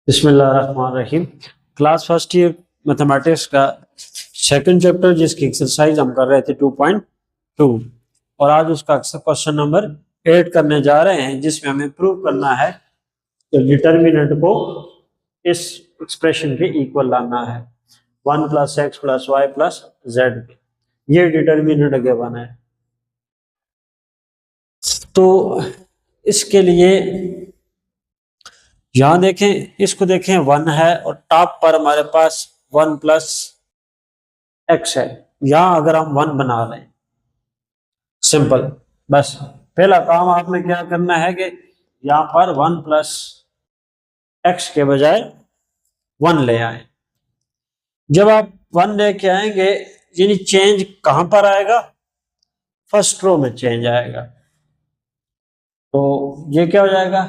बिस्मिल्लाहिर्रहमानिर्रहीम। Class first year mathematics का second chapter जिसकी एक्सरसाइज हम कर रहे थे 2.2 और आज उसका क्वेश्चन नंबर 8 करने जा रहे हैं, जिसमें हमें प्रूव करना है कि डिटर्मिनेंट को इस एक्सप्रेशन के इक्वल लाना है 1 + x + y + z। ये डिटर्मिनेंट गिवन है, तो इसके लिए यहां देखें, इसको देखें 1 है और टॉप पर हमारे पास 1 + x है। यहां अगर हम 1 बना लें, सिंपल, बस पहला काम आपने क्या करना है कि यहां पर 1 + x के बजाय 1 ले आए। जब आप 1 लेके आएंगे, यानी चेंज कहां पर आएगा? फर्स्ट रो में चेंज आएगा। तो ये क्या हो जाएगा?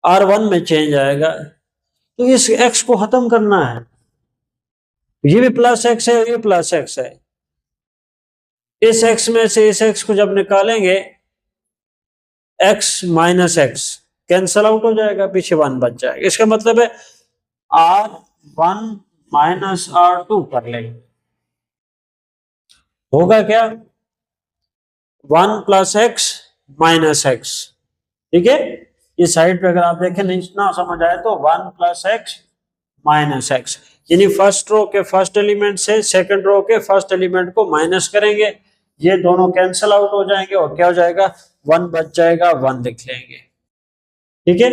R1 में चेंज आएगा। तो इस x को खत्म करना है। ये भी +x है, ये +x है। इस x में से इस x को जब निकालेंगे, x - x कैंसल आउट हो जाएगा, पीछे 1 बच जाएगा। इसका मतलब है R1 - R2 कर लेंगे, होगा क्या? 1 + x - x। ठीक है, इस साइड पे अगर आप देखें, नहीं ना समझ आए तो 1 + x - x, यानी फर्स्ट रो के फर्स्ट एलिमेंट से सेकंड रो के फर्स्ट एलिमेंट को माइनस करेंगे, ये दोनों कैंसिल आउट हो जाएंगे और क्या हो जाएगा? 1 बच जाएगा, 1 लिख लेंगे। ठीक है,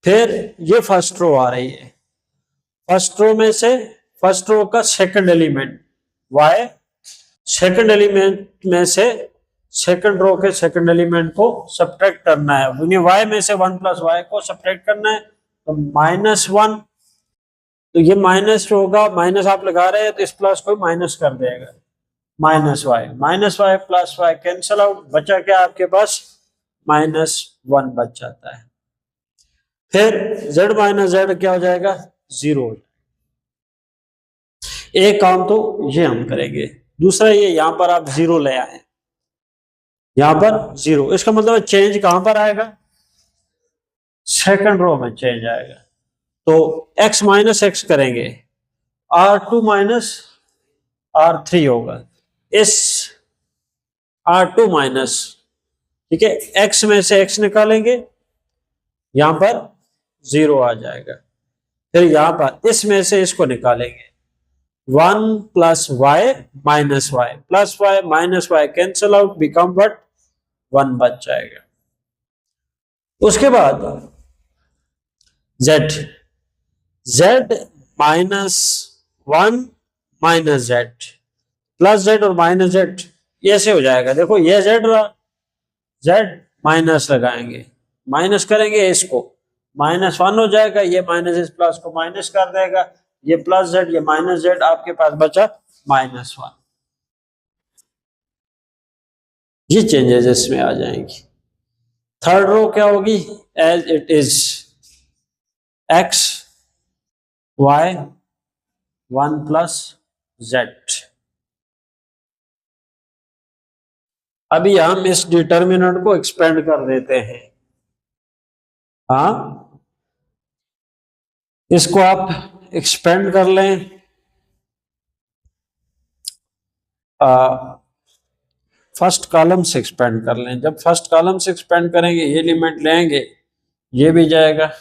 फिर ये फर्स्ट रो आ रही है, फर्स्ट रो में से फर्स्ट रो का second element y, second element में से सेकंड रो के सेकंड एलिमेंट को सब्ट्रैक्ट करना है, यानी y में से 1 + y को सब्ट्रैक्ट करना है, तो -1। तो ये माइनस होगा, माइनस आप लगा रहे हैं तो इस प्लस को माइनस कर देगा, -y + y कैंसल आउट, बचा क्या आपके पास? -1 बच जाता है। फिर z - z क्या हो जाएगा? 0 हो जाएगा। एक काम तो ये हम करेंगे, दूसरा ये यहां पर आप 0 ले आए, यहां पर 0, इसका मतलब चेंज कहां पर आएगा? सेकंड रो में चेंज आएगा। तो x - x करेंगे, R2 - R3 होगा, इस R2 - ठीक है, x में से x निकालेंगे, यहां पर 0 आ जाएगा। फिर यहां पर इसमें से इसको निकालेंगे, 1 + y - y + y cancel out, become what? 1 बच जाएगा। उसके बाद z - 1 - z प्लस z और -z ये ऐसे हो जाएगा। देखो ये z रहा, z माइनस लगाएंगे, माइनस करेंगे, इसको -1 हो जाएगा, ये माइनस इस प्लस को माइनस कर देगा, ये +z ये -z, आपके पास बचा -1। ये चेंजेस इसमें आ जाएंगी। थर्ड रो क्या होगी? As it is x y 1 + z। अभी हम इस डिटर्मिनेंट को एक्सपेंड कर देते हैं। हाँ, इसको आप एक्सपेंड कर लें, फर्स्ट कॉलम से एक्सपेंड कर लें। जब फर्स्ट कॉलम से एक्सपेंड करेंगे, ये लिमिट लेंगे, ये भी जाएगा,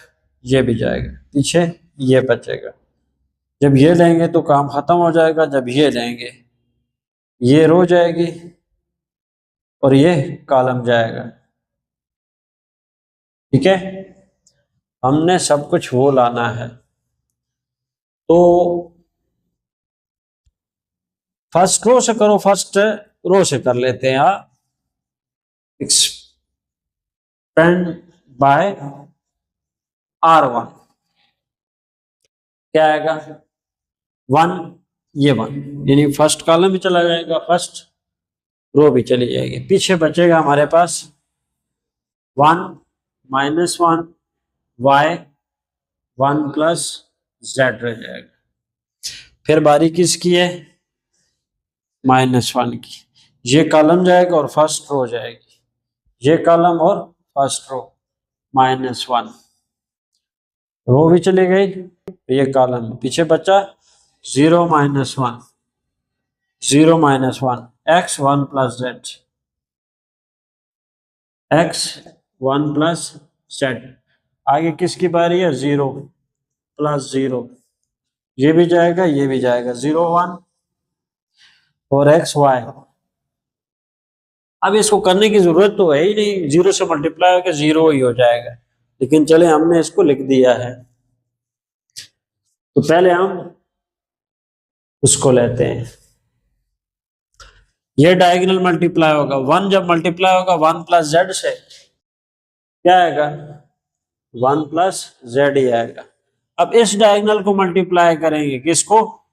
ये भी जाएगा, पीछे ये बचेगा। जब ये लेंगे तो काम खत्म हो जाएगा, जब ये लेंगे ये रो जाएगी और ये कॉलम जाएगा। ठीक है, हमने सब कुछ वो लाना है। तो फर्स्ट रो से करो, फर्स्ट रो से कर लेते हैं। एक्सपेंड बाय R1 क्या आएगा? 1, ये 1, यानी फर्स्ट कॉलम भी चला जाएगा, फर्स्ट रो भी चली जाएगी, पीछे बचेगा हमारे पास 1 - 1 y 1 + z रह जाएगा। फिर बारी किसकी है? -1 की। ये कॉलम जाएगा और फर्स्ट रो जाएगी, ये कॉलम और फर्स्ट रो, -1, रो भी चली गई, ये कॉलम पीछे बचा 0 -1, 0 -1, x 1 + z, x 1 + z। आगे किसकी बारी है? 0 + 0, ये भी जाएगा, ये भी जाएगा, 0 1 और x y। अब इसको करने की जरूरत तो है ही नहीं, 0 से मल्टीप्लाई होकर 0 ही हो जाएगा, लेकिन चले हमने इसको लिख दिया है, तो पहले हम उसको लेते हैं। ये डायगोनल मल्टीप्लाई होगा, 1 जब मल्टीप्लाई होगा 1 + z से, क्या आएगा? 1 + z ही आएगा। अब इस डायगोनल को मल्टीप्लाई करेंगे, किसको?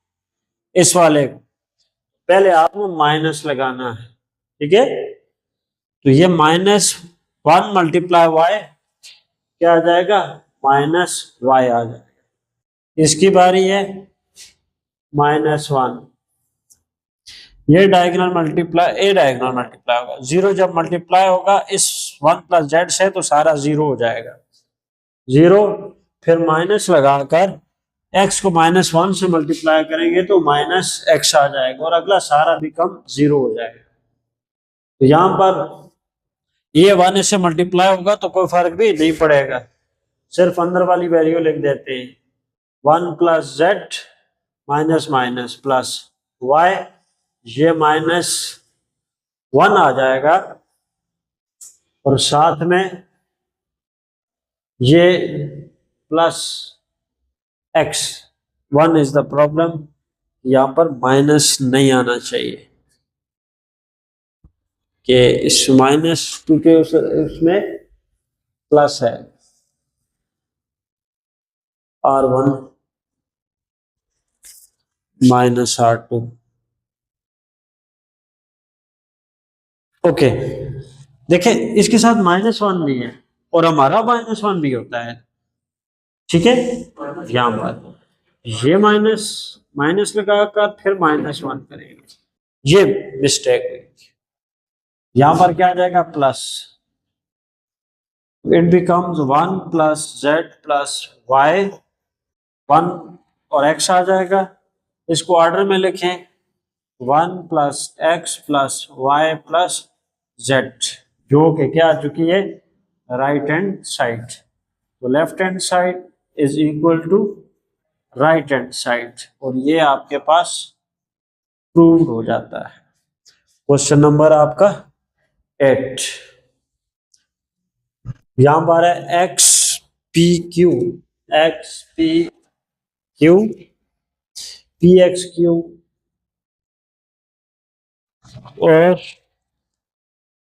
इस वाले को। पहले आपको माइनस लगाना है, ठीक है? तो ये -1 × y क्या आ जाएगा? -y आ जाएगा। इसकी बारी है -1, ये डायगोनल मल्टीप्लाई, ए डायगोनल मल्टीप्लाई होगा, 0 जब मल्टीप्लाई होगा इस 1 + z से तो सारा 0 हो जाएगा, 0, फिर माइनस लगाकर x को -1 से मल्टीप्लाई करेंगे तो -x आ जाएगा और अगला सारा भी कम 0 हो जाएगा। तो यहां पर ये 1 से मल्टीप्लाई होगा तो कोई फर्क भी नहीं पड़ेगा, सिर्फ अंदर वाली वैल्यू लिख देते हैं, 1 + z minus minus plus y, ये -1 आ जाएगा और साथ में ये +x। 1 इज द प्रॉब्लम, यहां पर माइनस नहीं आना चाहिए कि इस माइनस, क्योंकि उसमें प्लस है, R1 -R2। ओके, देखें इसके साथ -1 भी है और हमारा -1 भी होता है, ठीक है? यहां पर ये माइनस माइनस लगाकर फिर -1 करेंगे, ये मिस्टेक हुई। यहां पर क्या आ जाएगा? Plus, it becomes 1 + z + y, 1 और x आ जाएगा। इसको ऑर्डर में लिखें, 1 + x + y + z, जो कि क्या आ चुकी है? Right hand side. तो left hand side is equal to right hand side, और ये आपके पास प्रूव हो जाता है। क्वेश्चन नंबर आपका 8। यहां पर है x P Q, x P Q, P x Q और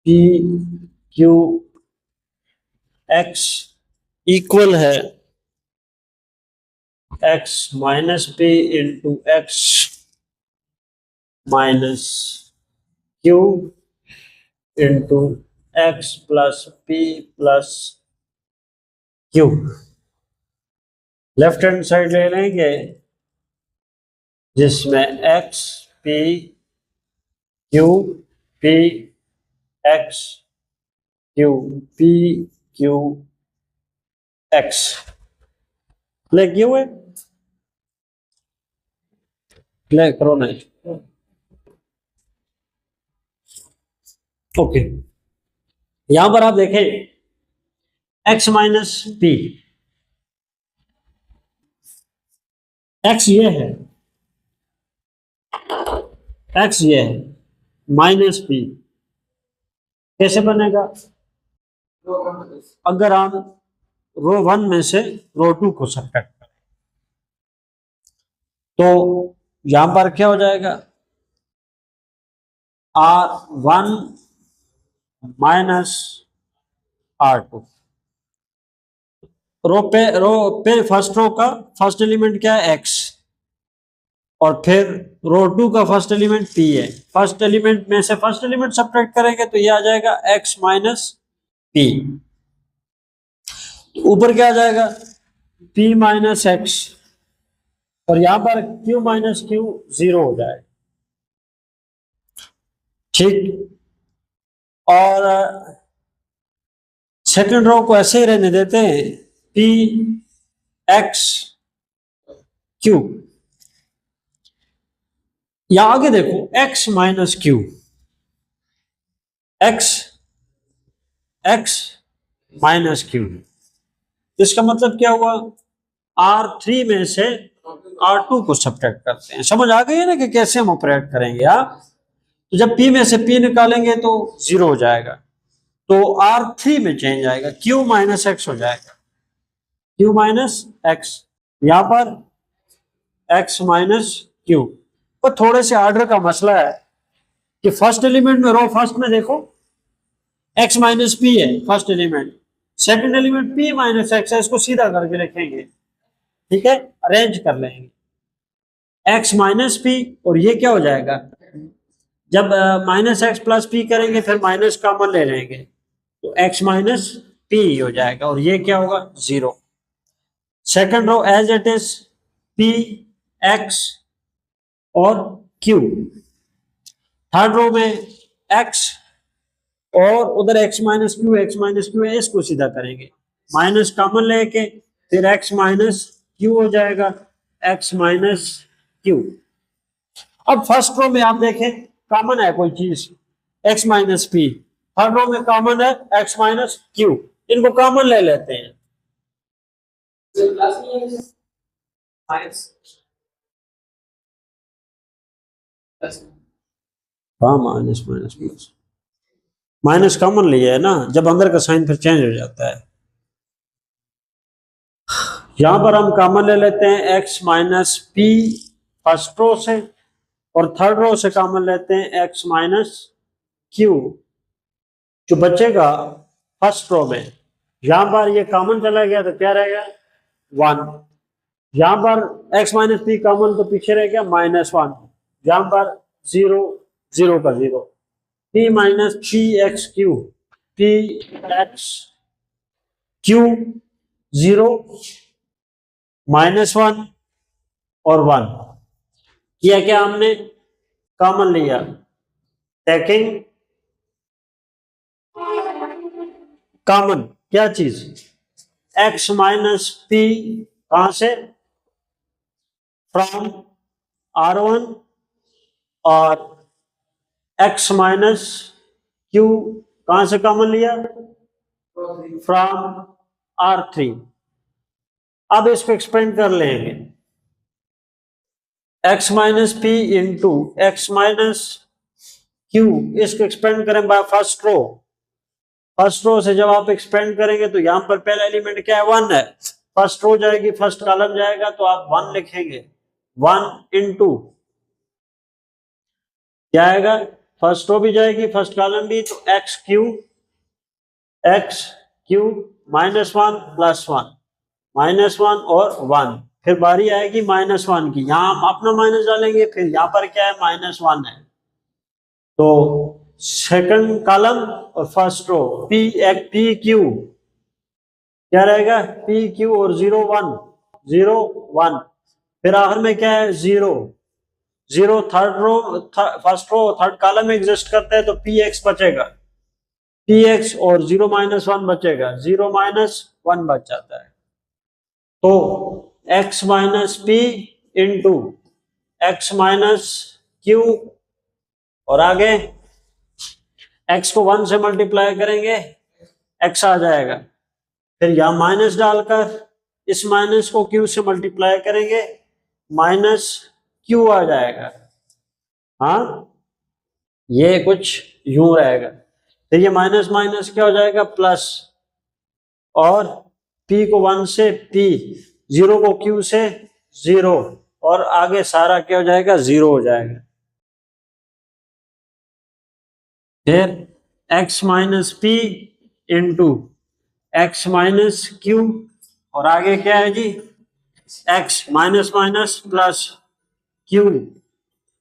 पी क्यू एक्स इक्वल है x minus p into x minus q into x plus p plus Q. Left hand side ले लेंगे जिसमें x P Q P x Q P Q x, click क्यों है? Click करो नहीं। Okay, यहां पर आप देखें एक्स माइनस पी, एक्स ये है, एक्स ये है, माइनस पी कैसे बनेगा? अगर हम रो 1 में से रो 2 को सब्ट्रैक्ट करें तो यहां पर क्या हो जाएगा? R1 minus R2। रो पे फर्स्ट रो का फर्स्ट एलिमेंट क्या है? एक्स, और फिर रो 2 का फर्स्ट एलिमेंट पी है। फर्स्ट एलिमेंट में से फर्स्ट एलिमेंट सब्ट्रैक्ट करेंगे तो ये आ जाएगा एक्स माइनस पी, ऊपर क्या आ जाएगा? पी माइनस एक्स, और यहां पर क्यू माइनस क्यू 0 हो जाएगा, ठीक? और सेकंड रो को ऐसे ही रहने देते हैं, पी एक्स क्यू। या आगे देखो x minus Q, x minus Q, इसका मतलब क्या हुआ, R3 में से R2 को सब्ट्रैक्ट करते हैं। समझ आ गई है ना कि कैसे हम ऑपरेट करेंगे। तो जब P में से P निकालेंगे तो 0 हो जाएगा, तो R3 में चेंज आएगा, Q माइनस एक्स हो जाएगा, Q माइनस एक्स, यहां पर x माइनस क्यू। पर थोड़े से ऑर्डर का मसला है कि फर्स्ट एलिमेंट में, रो फर्स्ट में देखो x माइनस पी है first element, second element p minus x है, इसको सीधा करके लिखेंगे, ठीक है, अरेंज कर लेंगे x माइनस पी, और ये क्या हो जाएगा, जब माइनस एक्स प्लस पी करेंगे फिर माइनस कॉमन ले लेंगे तो x माइनस पी हो जाएगा, और ये क्या होगा, 0। Second row as it is, p x और q। थर्ड रो में x और उधर x माइनस क्यू है, इसको सीधा करेंगे, माइनस कॉमन लेके फिर x माइनस क्यू हो जाएगा, x माइनस क्यू। अब फर्स्ट रो में आप देखें कॉमन है कोई चीज, x minus p, third row में कॉमन है x माइनस क्यू, इनको कॉमन ले लेते हैं। हाँ, minus minus plus, minus common लिया है ना, जब अंदर का साइन फिर चेंज हो जाता है। यहां पर हम कॉमन ले लेते हैं x minus p first row से, और थर्ड रो से कॉमन लेते हैं x माइनस क्यू। जो बचेगा फर्स्ट रो में, यहां पर ये कॉमन चला गया तो क्या रहेगा, 1। यहां पर x माइनस पी कॉमन तो पीछे रह गया -1, यहां पर 0 0 का 0, p minus P x Q, P x Q 0 -1 और 1 किया, क्या हमने कॉमन लिया, टेकिंग कॉमन क्या चीज, x माइनस पी, कहां से, फ्रॉम R1, और x माइनस क्यू कहां से कॉमन लिया, फ्रॉम R3। अब इसको एक्सपेंड कर लेंगे, x minus p into x minus q, इसको एक्सपेंड करें by first row. First row से जब आप एक्सपेंड करेंगे तो यहां पर पहला एलिमेंट क्या है, 1 है, फर्स्ट रो जाएगी, फर्स्ट कॉलम जाएगा, तो आप 1 लिखेंगे, 1 इंटू क्या आएगा, फर्स्ट रो भी जाएगी फर्स्ट कॉलम भी, तो एक्स क्यू -1 +1 -1 और 1, फिर बारी आएगी -1 की, यहां हम अपना माइनस डालेंगे, फिर यहां पर क्या है, -1 है, तो सेकंड कॉलम और फर्स्ट रो पी क्यू क्या रहेगा, पी क्यू और 0 1, फिर आखिर में क्या है, 0 third row, first row third column में एग्जिस्ट करता है, तो पी एक्स बचेगा, पी एक्स और 0 -1 बचेगा, 0 -1 बच जाता है, तो x minus p into x minus Q, और आगे x को 1 से मल्टीप्लाई करेंगे x आ जाएगा, फिर यहां माइनस डालकर इस माइनस को q से मल्टीप्लाई करेंगे, माइनस q आ जाएगा। हाँ, ये कुछ यूं रहेगा, फिर ये माइनस माइनस क्या हो जाएगा, प्लस, और p को 1 से p, 0 को q से 0, और आगे सारा क्या हो जाएगा, 0 हो जाएगा। फिर x minus p into x minus Q, और आगे क्या है जी, x minus minus plus q,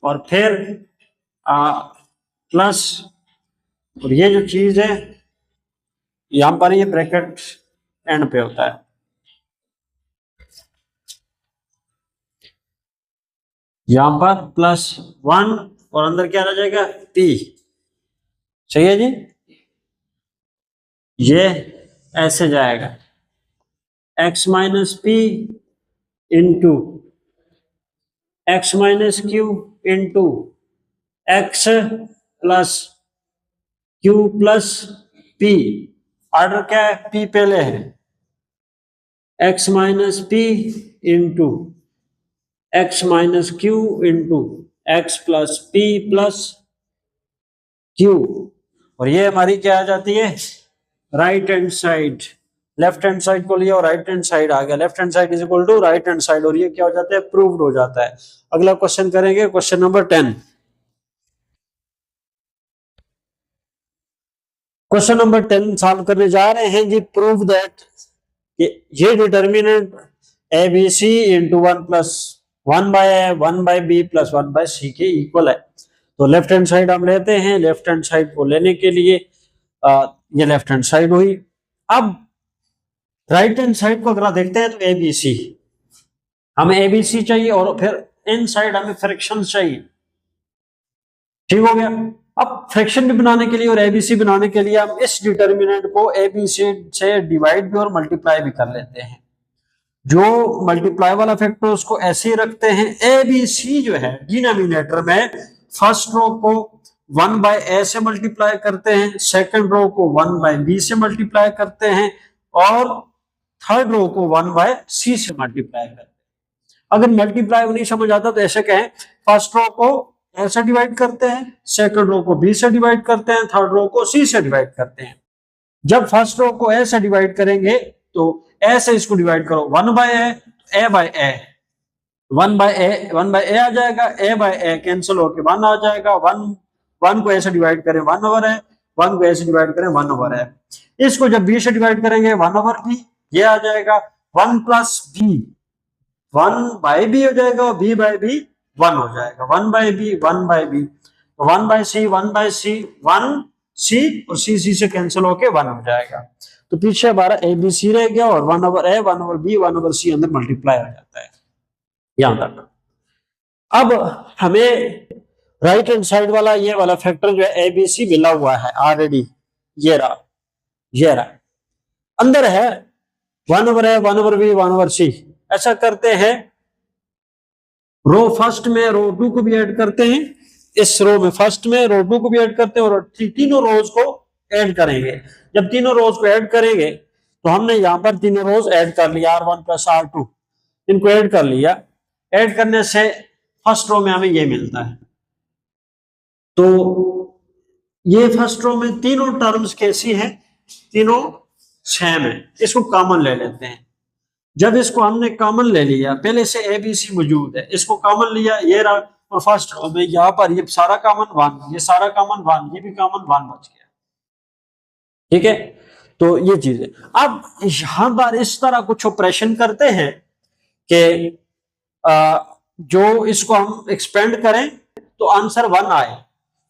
और फिर प्लस, और ये जो चीज है यहां पर ये ब्रैकेट एंड पे होता है, यहां पर +1 और अंदर क्या रह जाएगा, p। सही है जी, ये ऐसे जाएगा x minus p into x minus q into x plus q plus p. Order क्या है? पी पहले है, x minus p into x minus q into x plus p plus q. और ये हमारी क्या आ जाती है? Right hand side. Left hand side को लिया और राइट हैंड साइड आ गया, left hand side is equal to right hand side, और ये क्या हो जाता है? प्रूव्ड हो जाता है। अगला क्वेश्चन करेंगे, question number 10। Question number 10 solve करने जा रहे हैं जी। प्रूव दैट ये determinant A B C into 1 plus 1 by A 1 by B plus 1 by C के इक्वल है। तो लेफ्ट हैंड साइड हम लेते हैं। लेफ्ट हैंड साइड को लेने के लिए ये लेफ्ट हैंड साइड हुई। अब राइट हैंड साइड को अगर आप देखते हैं तो ए बी सी, हमें ए बी सी चाहिए और फिर इन साइड हमें फ्रैक्शन चाहिए। ठीक हो गया। अब फ्रैक्शन भी बनाने के लिए और एबीसी बनाने के लिए हम इस डिटर्मिनेंट को एबीसी से डिवाइड भी और मल्टीप्लाई भी कर लेते हैं। जो मल्टीप्लाई वाला फैक्टर उसको ऐसे ही रखते हैं। एबीसी जो है डिनोमिनेटर में फर्स्ट रो को 1 बाय ए से मल्टीप्लाई करते हैं, सेकंड रो को 1 बाय बी से मल्टीप्लाई करते हैं और थर्ड रो को 1 बाय सी से मल्टीप्लाई करते हैं। अगर मल्टीप्लाई नहीं समझ आता तो ऐसे कहें, फर्स्ट रो को ए से डिवाइड करते हैं, सेकंड रो को बी से डिवाइड करते हैं, थर्ड रो को सी से डिवाइड करते हैं। जब फर्स्ट रो को ए से डिवाइड करेंगे तो ए से इसको डिवाइड करो 1 by A bye A, 1 by ए आ जाएगा, ए बाय ए कैंसिल होके 1 आ जाएगा। 1 को ए से डिवाइड करें 1 ओवर है, 1 को ए से डिवाइड करें 1 ओवर है। इसको जब बी से डिवाइड करेंगे 1 ओवर बी, ये आ जाएगा 1 प्लस बी, 1 बाय बी हो जाएगा और बी बाय बी 1 हो जाएगा। 1 by B 1 by B, 1 by C 1 by C, 1 C और सी से कैंसिल होके 1 हो जाएगा। तो पीछे हमारा ए बी सी रह गया और 1 ओवर ए 1 ओवर बी 1 ओवर सी अंदर मल्टीप्लाई हो जाता है यहां तक। अब हमें राइट हैंड साइड वाला ये वाला फैक्टर जो है ए बी सी मिला हुआ है ऑलरेडी, ये रहा अंदर है 1 ओवर ए 1 ओवर बी 1 ओवर सी। ऐसा करते हैं, रो फर्स्ट में रो 2 को भी ऐड करते हैं, इस रो में फर्स्ट में रो 2 को भी ऐड करते हैं और तीनों रोज को ऐड करेंगे। जब तीनों रोज को ऐड करेंगे तो हमने यहां पर तीनों रोज ऐड कर लिया R1 प्लस R2, इनको ऐड कर लिया। ऐड करने से फर्स्ट रो में हमें ये मिलता है। तो ये फर्स्ट रो में तीनों टर्म्स कैसी हैं? तीनों सेम है। इसको कॉमन ले लेते हैं। जब इसको हमने कॉमन ले लिया, पहले से ए बी सी मौजूद है, इसको कॉमन लिया, ये रहा, और फर्स्ट रो में यहाँ पर ये सारा कॉमन 1, ये सारा कॉमन 1, ये भी कॉमन 1 बच गया। ठीक है, तो ये चीज है। अब यहां पर इस तरह कुछ ऑपरेशन करते हैं कि जो इसको हम एक्सपेंड करें तो आंसर 1 आए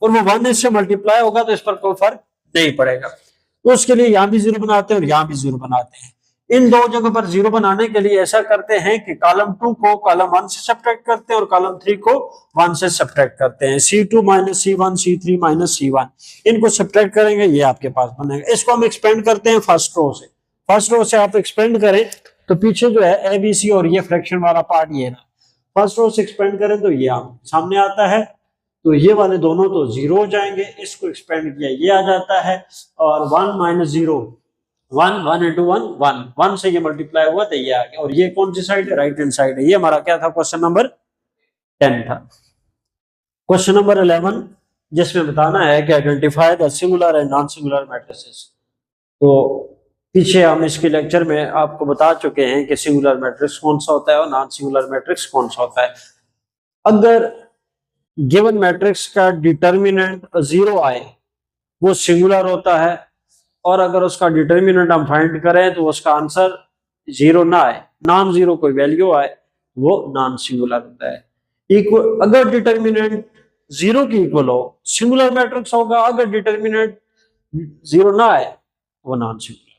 और वो 1 इससे मल्टीप्लाई होगा तो इस पर कोई फर्क नहीं पड़ेगा। तो उसके लिए यहां भी 0 बनाते हैं और यहां भी 0 बनाते हैं। इन दो जगह पर 0 बनाने के लिए ऐसा करते हैं कि कॉलम 2 को कॉलम 1 से सब्ट्रैक्ट करते हैं और कॉलम 3 को 1 से सब्ट्रैक्ट करते हैं। C2 minus C1, C3 minus C1, इनको सब्ट्रैक्ट करेंगे, ये आपके पास बनेगा। इसको हम एक्सपेंड करते हैं फर्स्ट रो से। फर्स्ट रो से आप एक्सपेंड करें तो पीछे जो है ABC और ये फ्रैक्शन वाला पार्ट ये ना, फर्स्ट रो से एक्सपेंड करें तो ये सामने आता है। तो ये वाले दोनों तो 0 हो जाएंगे, इसको एक्सपेंड किया ये आ जाता है, और 1 माइनस 0 1, 1 इंटू 1 1, 1 से ये मल्टीप्लाई हुआ तो ये आ गया। और ये कौन सी साइड है? राइट हैंड साइड है। ये हमारा क्या था? क्वेश्चन नंबर 10 था। क्वेश्चन नंबर 11 जिसमें बताना है कि identify the singular and non singular matrices. तो पीछे हम इसके लेक्चर में आपको बता चुके हैं कि सिंगुलर मैट्रिक्स कौन सा होता है और नॉन सिंगुलर मैट्रिक्स कौन सा होता है। अगर गिवन मैट्रिक्स का डिटर्मिनेंट 0 आए वो सिंगुलर होता है, और अगर उसका डिटर्मिनेंट हम फाइंड करें तो उसका आंसर 0 ना आए, नॉन 0 कोई वैल्यू आए, वो नॉन सिंगुलर होता है। इक्वल, अगर डिटर्मिनेंट 0 की इक्वल हो सिंगुलर मैट्रिक्स होगा, अगर डिटर्मिनेंट 0 ना आए वो नॉन सिंगुलर।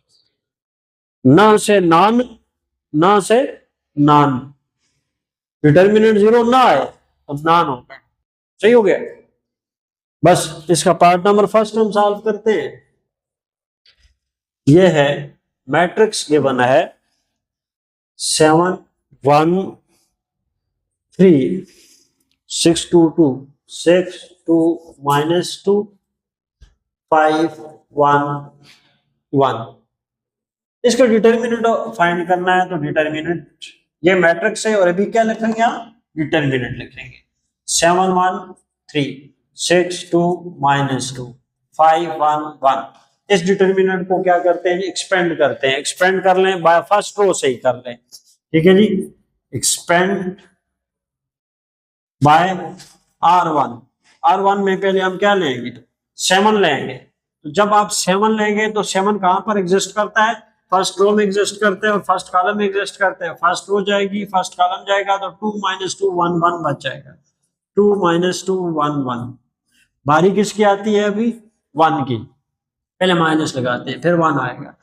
ना से नॉन, डिटर्मिनेंट 0 ना आए तो नॉन होगा। सही हो गया। बस इसका पार्ट नंबर फर्स्ट हम सॉल्व करते हैं। ये है मैट्रिक्स गिवन है 7 1 3 6 2 2 6 2 -2 5 1 1। इसका डिटर्मिनेंट फाइंड करना है, तो डिटर्मिनेंट ये मैट्रिक्स है और अभी क्या लिखेंगे यहाँ डिटर्मिनेंट लिखेंगे 7 1 3 6 2 -2 5 1 1। इस डिटर्मिनेंट को क्या करते हैं एक्सपेंड करते हैं, एक्सपेंड कर लें बाय फर्स्ट रो से ही कर लें, ठीक है जी। एक्सपेंड बाय R1, R1 में पहले हम क्या लेंगे 7 लेंगे, तो जब आप 7 लेंगे तो 7 कहां पर एग्जिस्ट करता है फर्स्ट रो में एग्जिस्ट करते हैं और फर्स्ट कॉलम में एग्जिस्ट करते हैं। फर्स्ट रो जाएगी फर्स्ट कॉलम जाएगा तो 2 -2 1 1 बच जाएगा, 2 -2 1 1। बारी किसकी आती है अभी 1 की, पहले माइनस लगाते हैं फिर 1 आएगा।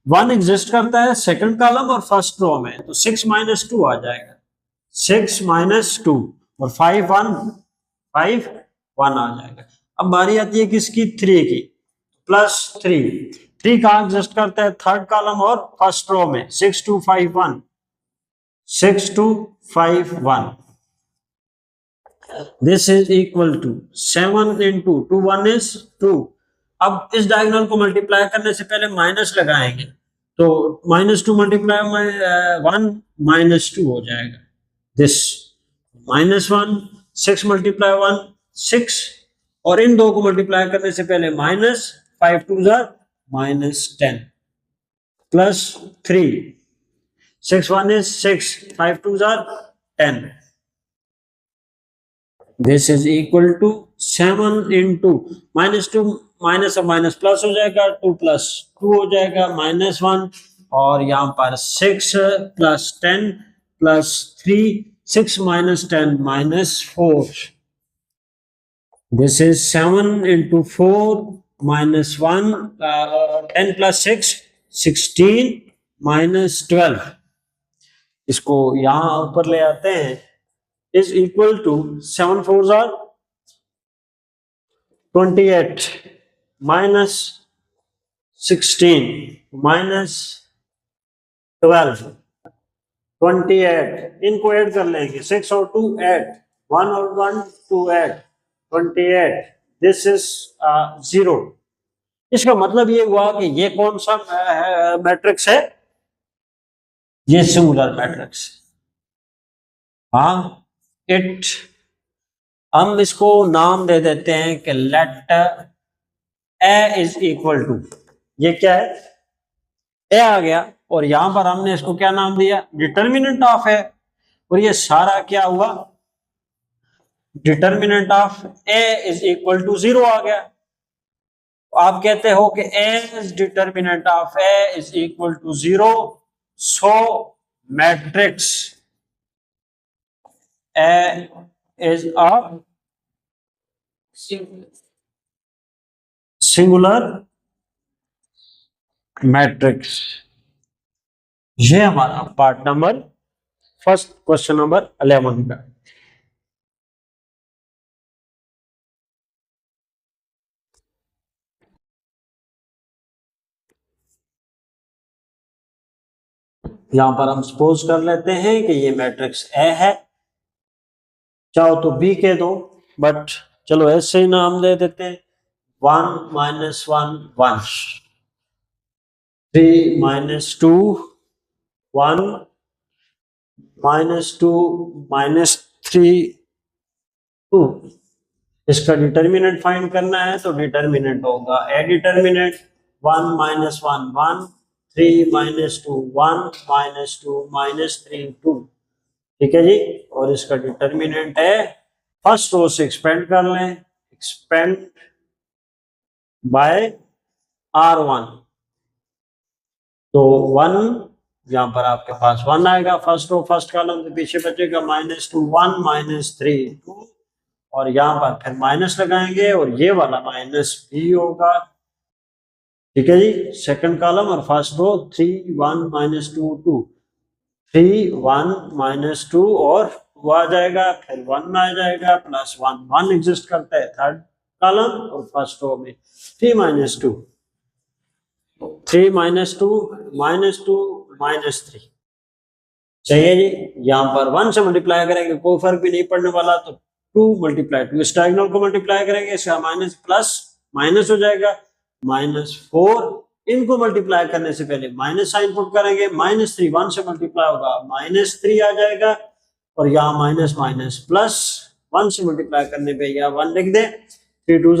1 एग्जिस्ट करता है सेकंड कॉलम और फर्स्ट रो में, तो 6 -2 आ जाएगा, 6 -2 और 5 1 5 1 आ जाएगा। अब बारी आती है किसकी 3 की, +3 3 कहां एग्जिस्ट करता है थर्ड कॉलम और फर्स्ट रो में, 6 2 5 1 6 2 5 1। This is equal to 7 into 2 1 is 2। अब इस डायगोनल को मल्टीप्लाई करने से पहले माइनस लगाएंगे, तो -2 मल्टीप्लाई 1 -2 हो जाएगा। दिस -1 6 मल्टीप्लाई 1 6, और इन दो को मल्टीप्लाई करने से पहले -5 2 -10 +3 6 1 is 6 5 2 10। This is equal to 7 into -2 minus और माइनस प्लस हो जाएगा, 2 + 2 हो जाएगा -1, और यहाँ पर 6 + 10 + 3 6 - 10 -4। This is 7 into 4 -1 10 + 6 16 -12। इसको यहां ऊपर ले आते हैं, इज इक्वल टू 7 4 28 -16 -12 28। इनको ऐड कर लेंगे, 6 और 2 8, 1 और 1 2 8 28। This is 0। इसका मतलब ये हुआ कि ये कौन सा मैट्रिक्स है, ये सिंगुलर मैट्रिक्स। हाँ इट, हम इसको नाम दे देते हैं कि let A is equal to, ये क्या है ए आ गया, और यहां पर हमने इसको क्या नाम दिया डिटर्मिनेंट ऑफ ए, और ये सारा क्या हुआ determinant of A is equal to 0 आ गया। आप कहते हो कि A is determinant of A is equal to 0, so matrix A is a singular matrix. ये हमारा part number first question number 11 का। यहां पर हम सपोज कर लेते हैं कि ये मैट्रिक्स ए है, चाहो तो बी कह दो, बट चलो ऐसे ही नाम दे देते हैं 1 -1 1 3 -2 1 -2 -3 2। इसका डिटर्मिनेंट फाइंड करना है, तो डिटर्मिनेंट होगा ए डिटर्मिनेंट 1 -1 1 3 -2 1 -2 -3 2, ठीक है जी। और इसका डिटर्मिनेंट है, फर्स्ट रो से एक्सपेंड कर लें, एक्सपेंड बाय R1, तो 1 यहां पर आपके पास 1 आएगा फर्स्ट रो फर्स्ट कॉलम, तो पीछे बचेगा -2 1 -3 2, और यहां पर फिर माइनस लगाएंगे और ये वाला माइनस भी होगा, ठीक है जी। सेकंड कॉलम और फर्स्ट रो 3 1 -2 2 3 1 -2 और 2 आ जाएगा, फिर 1 आ जाएगा +1 1 एग्जिस्ट करता है थर्ड कॉलम और फर्स्ट रो में, 3 -2 3 माइनस टू माइनस 3। सही है जी। यहाँ पर 1 से मल्टीप्लाई करेंगे, कोई फर्क भी नहीं पड़ने वाला, तो 2 मल्टीप्लाई 2, इस डायगोनल को मल्टीप्लाई करेंगे, इसका माइनस प्लस माइनस हो जाएगा, -4। इनको मल्टीप्लाई करने से पहले माइनस साइन पुट करेंगे, -3 1 से मल्टीप्लाई होगा -3 आ जाएगा, और यहाँ माइनस माइनस प्लस 1 से मल्टीप्लाई करने पे यहाँ 1 लिख दे, 3 2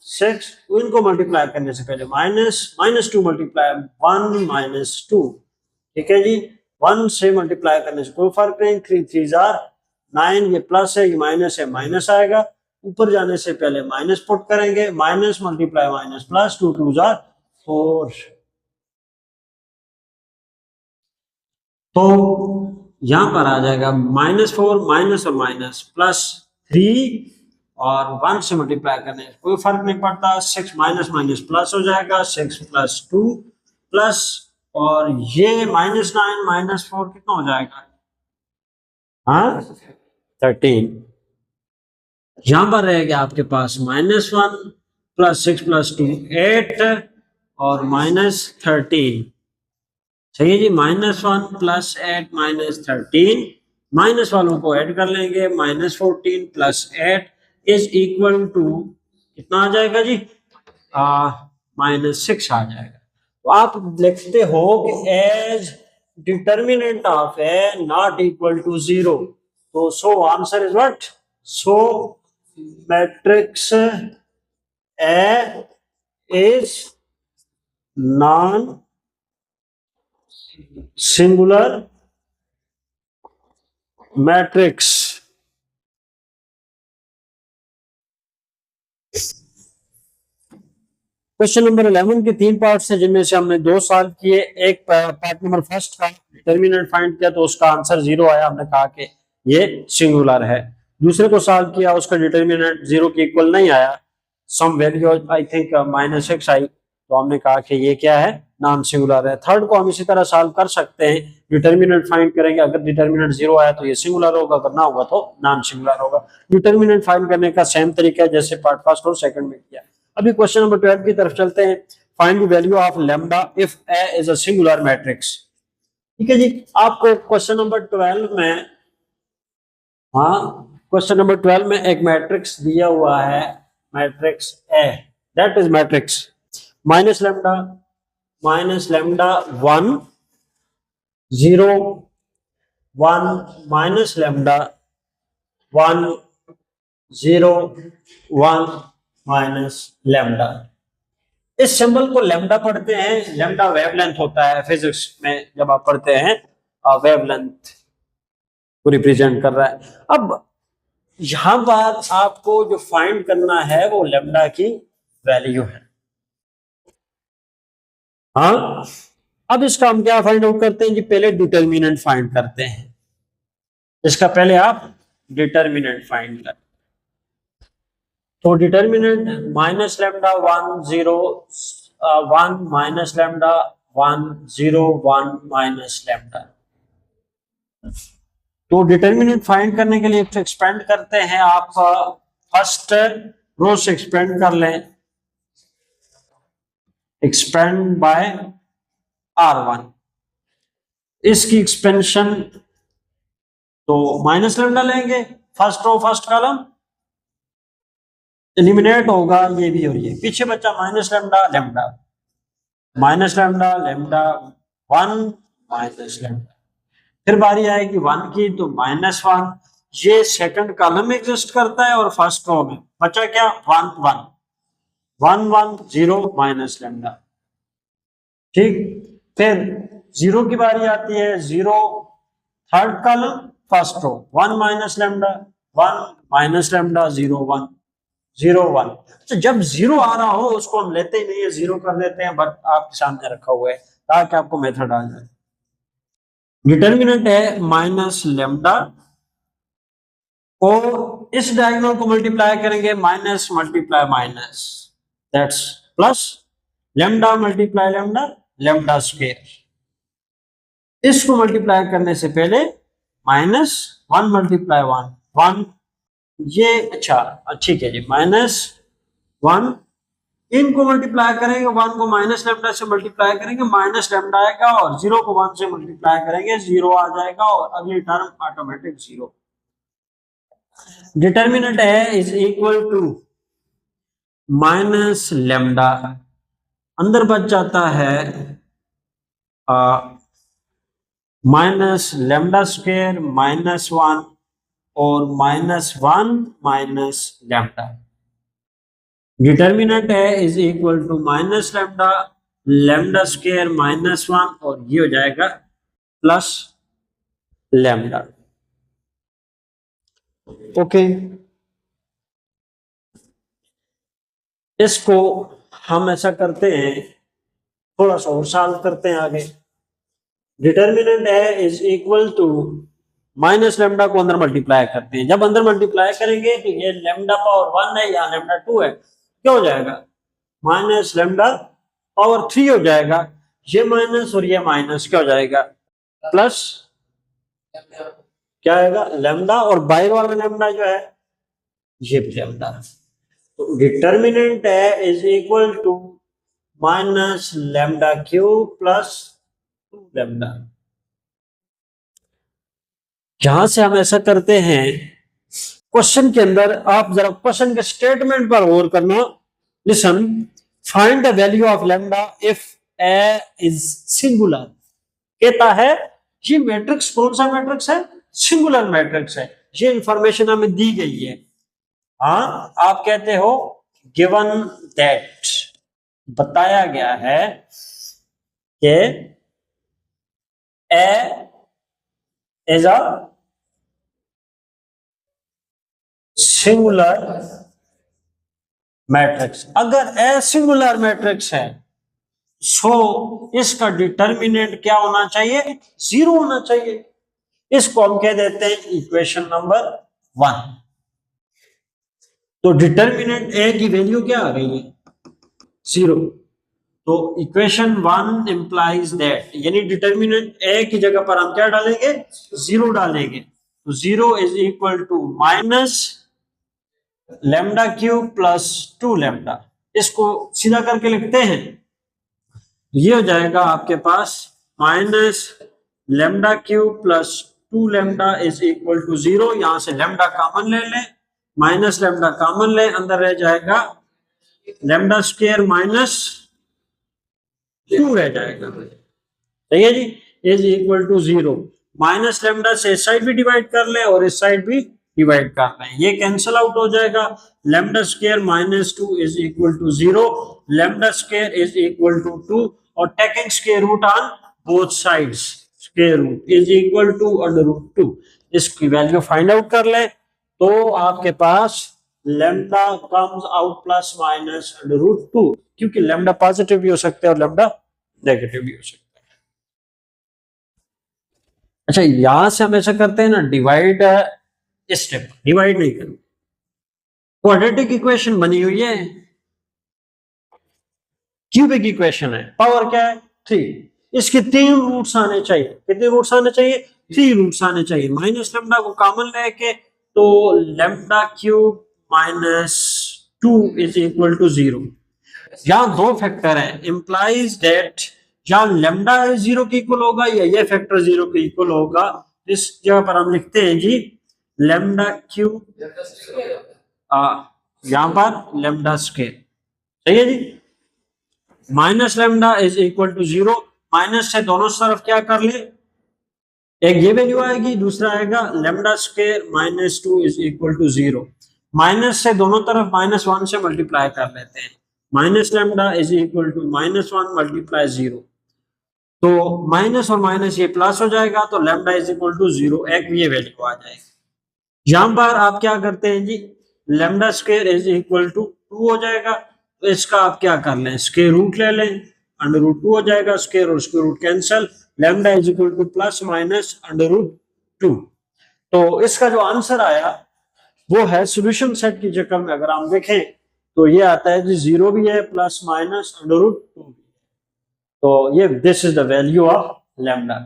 6। इनको मल्टीप्लाई करने से पहले -2 मल्टीप्लाई 1 -2, ठीक है जी। 1 से मल्टीप्लाई करने से कोई फर्क नहीं, 3 3 9, ये प्लस है, ये माइनस है, माइनस आएगा। ऊपर जाने से पहले माइनस पुट करेंगे, माइनस मल्टीप्लाई माइनस प्लस, 2 2 4। तो यहां पर आ जाएगा -4 माइनस और माइनस प्लस 3, और 1 से मल्टीप्लाई करने से कोई फर्क नहीं पड़ता, 6 माइनस माइनस प्लस हो जाएगा, 6 प्लस 2 प्लस, और ये -9 -4 कितना हो जाएगा, हाँ 13। यहां पर रहेगा आपके पास -1 प्लस 6 प्लस 2 8, और -13। सही है जी। -1 प्लस 8 -13, माइनस वालों को ऐड कर लेंगे, -14 प्लस 8 इज इक्वल टू कितना आ जाएगा जी, -6 आ जाएगा। तो आप लिखते हो कि as determinant of A not equal to 0, तो so answer is what, so matrix A is non singular matrix. Question number 11 के 3 पार्ट्स हैं, जिनमें से हमने 2 सॉल्व किए। एक पार्ट नंबर फर्स्ट का डिटर्मिनेंट फाइंड किया तो उसका आंसर 0 आया, हमने कहा कि ये सिंगुलर है। दूसरे को सॉल्व किया, उसका डिटर्मिनेंट 0 के इक्वल नहीं आया, सम वैल्यू आई थिंक -6 आई, तो हमने कहा कि ये क्या है, नॉन सिंगुलर है। थर्ड को हम इसी तरह सॉल्व कर सकते हैं, डिटर्मिनेंट फाइंड करेंगे, अगर डिटर्मिनेंट 0 आया तो ये सिंगुलर होगा, अगर ना होगा तो नॉन सिंगुलर होगा। डिटर्मिनेंट फाइंड करने का सेम तरीका है जैसे पार्ट फर्स्ट और सेकंड में किया। अभी क्वेश्चन नंबर 12 की तरफ चलते हैं। Find the value of lambda if A is a singular matrix. ठीक है जी। आपको क्वेश्चन नंबर 12 में, क्वेश्चन नंबर 12 में एक मैट्रिक्स दिया हुआ है, matrix A, that is matrix minus lambda 1 0 1 minus lambda 1 0 1 minus lambda. इस सिंबल को लैम्डा पढ़ते हैं, लैम्डा वेवलेंथ होता है फिजिक्स में, जब आप पढ़ते हैं वेवलेंथ को रिप्रेजेंट कर रहा है। अब यहां पर आपको जो फाइंड करना है वो लैम्डा की वैल्यू है। हाँ, अब इसका हम क्या फाइंड आउट करते हैं जी, पहले डिटर्मिनेंट फाइंड करते हैं। इसका पहले आप डिटर्मिनेंट फाइंड करें, तो determinant minus lambda 1 0 1 minus lambda 1 0 1 minus lambda. तो डिटर्मिनेंट फाइंड करने के लिए एक्सपेंड करते हैं, आप फर्स्ट रो से एक्सपेंड कर लें, एक्सपेंड बाय R1, इसकी एक्सपेंशन, तो माइनस लैम्डा लेंगे, first row first column eliminate होगा, ये भी और ये पीछे बचा minus lambda lambda minus lambda lambda 1 minus lambda. फिर बारी आएगी 1 की, तो -1, ये सेकंड कॉलम में एग्जिस्ट करता है, और फर्स्ट रो में बचा क्या 1 1 1 1 0 माइनस लैम्डा। ठीक, फिर 0 की बारी आती है, 0 third column first row 1 minus lambda 1 minus lambda 0 1 0 1। तो जब 0 आ रहा हो उसको हम लेते ही नहीं है, 0 कर देते हैं, बट आपके सामने रखा हुआ है ताकि आपको मेथड आ जाए। डिटर्मिनेंट है माइनस लैम्डा, और इस डायगोनल को मल्टीप्लाई करेंगे, minus multiply minus, that's plus lambda multiply lambda lambda square. इसको मल्टीप्लाई करने से पहले -1 मल्टीप्लाई 1 1, ये अच्छा ठीक है जी, -1 इनको मल्टीप्लाई करेंगे, 1 को माइनस लेमडा से मल्टीप्लाई करेंगे, माइनस लेमडा आएगा, और 0 को 1 से मल्टीप्लाई करेंगे, 0 आ जाएगा, और अगली टर्म ऑटोमेटिक 0। डिटर्मिनेंट है is equal to minus lambda, अंदर बच जाता है माइनस लेमडा स्क्वायर माइनस 1 और माइनस 1 माइनस लेमडा। डिटर्मिनेंट है is equal to minus lambda, lambda square minus 1, और ये हो जाएगा प्लस लेमडा। ओके, इसको हम ऐसा करते हैं, थोड़ा सा और सॉल्व करते हैं आगे। डिटर्मिनेंट है is equal to minus lambda को अंदर मल्टीप्लाई करते हैं, जब अंदर मल्टीप्लाई करेंगे तो ये लेमडा पावर 1 है, यहाँ लेमडा 2 है, क्या हो जाएगा माइनस लेमडा पावर 3 हो जाएगा, ये माइनस और ये माइनस क्या हो जाएगा प्लस, क्या आएगा लेमडा, और बाहर वाला लेमडा जो है ये भी लेमडा। तो डिटर्मिनेंट है is equal to minus lambda cube plus 2 lambda. यहां से हम ऐसा करते हैं, क्वेश्चन के अंदर आप जरा क्वेश्चन के स्टेटमेंट पर गौर करना। Listen, find the value of lambda if A is singular. कहता है ये मैट्रिक्स कौन सा मैट्रिक्स है, सिंगुलर मैट्रिक्स है, ये इंफॉर्मेशन हमें दी गई है। हाँ, आप कहते हो गिवन दैट, बताया गया है कि A is a singular matrix. अगर ए सिंगुलर मैट्रिक्स है सो इसका डिटर्मिनेंट क्या होना चाहिए, 0 होना चाहिए। इसको हम कह देते हैं इक्वेशन नंबर 1। तो डिटर्मिनेंट ए की वैल्यू क्या आ गई है 0। तो इक्वेशन 1 इंप्लाइज दैट, यानी डिटर्मिनेंट ए की जगह पर हम क्या डालेंगे 0 डालेंगे। तो 0 is equal to minus lambda cube plus 2 lambda. इसको सीधा करके लिखते हैं, ये हो जाएगा आपके पास minus lambda cube plus 2 lambda is equal to 0। यहां से लेमडा कॉमन ले लें, माइनस लेमडा कॉमन ले, अंदर रह जाएगा लेमडा स्क्वायर माइनस 2 रह जाएगा। सही है जी, is equal to 0। Minus lambda से इस साइड भी डिवाइड कर ले और इस साइड भी डिवाइड कर लें, ये कैंसिल आउट हो जाएगा। Lambda square minus 2 is equal to 0, lambda square is equal to 2, और taking square root on both sides, square root is equal to under root 2। इसकी वैल्यू फाइंड आउट कर ले तो आपके पास lambda comes out plus minus under root 2, क्योंकि lambda positive भी हो सकता है और लेमडा नेगेटिव भी हो सकता है। अच्छा, यहां से हम ऐसा करते हैं ना, डिवाइड स्टेप, डिवाइड नहीं करो, क्वाड्रेटिक इक्वेशन बनी हुई है, क्यूबिक इक्वेशन है, पावर क्या है 3, इसके 3 रूट्स आने चाहिए। कितने रूट्स आने चाहिए 3 रूट्स आने चाहिए। माइनस लेमडा को कॉमन लेके तो lambda cube minus 2 is equal to 0। यहां 2 फैक्टर है, इंप्लाइज दैट या लेमडा 0 के इक्वल होगा या ये फैक्टर 0 के इक्वल होगा। इस जगह पर हम लिखते हैं जी लेमडा क्यूब, यहां पर लेमडा स्क्वायर। सही है जी, minus lambda is equal to 0। Minus से दोनों तरफ क्या कर ले, एक ये वैल्यू आएगी, दूसरा आएगा lambda square minus 2 is equal to 0। Minus से दोनों तरफ माइनस 1 से मल्टीप्लाई कर लेते हैं, minus lambda is equal to minus 1 multiply 0। तो माइनस और माइनस ये प्लस हो जाएगा, तो लेमडा इज इक्वल टू 0, एक ये वैल्यू आ जाएगी। यहां पर आप क्या करते हैं जी, lambda square is equal to 2 हो जाएगा, तो इसका आप क्या कर लें स्क्वायर रूट ले लें, अंडर रूट 2 हो जाएगा, स्क्वायर और square root cancel, lambda is equal to plus minus under root 2। तो इसका जो आंसर आया वो है सॉल्यूशन सेट की जगह में अगर हम देखें तो ये आता है जी 0 भी है प्लस माइनस अंडर रूट 2 भी है। तो ये this is the value of lambda.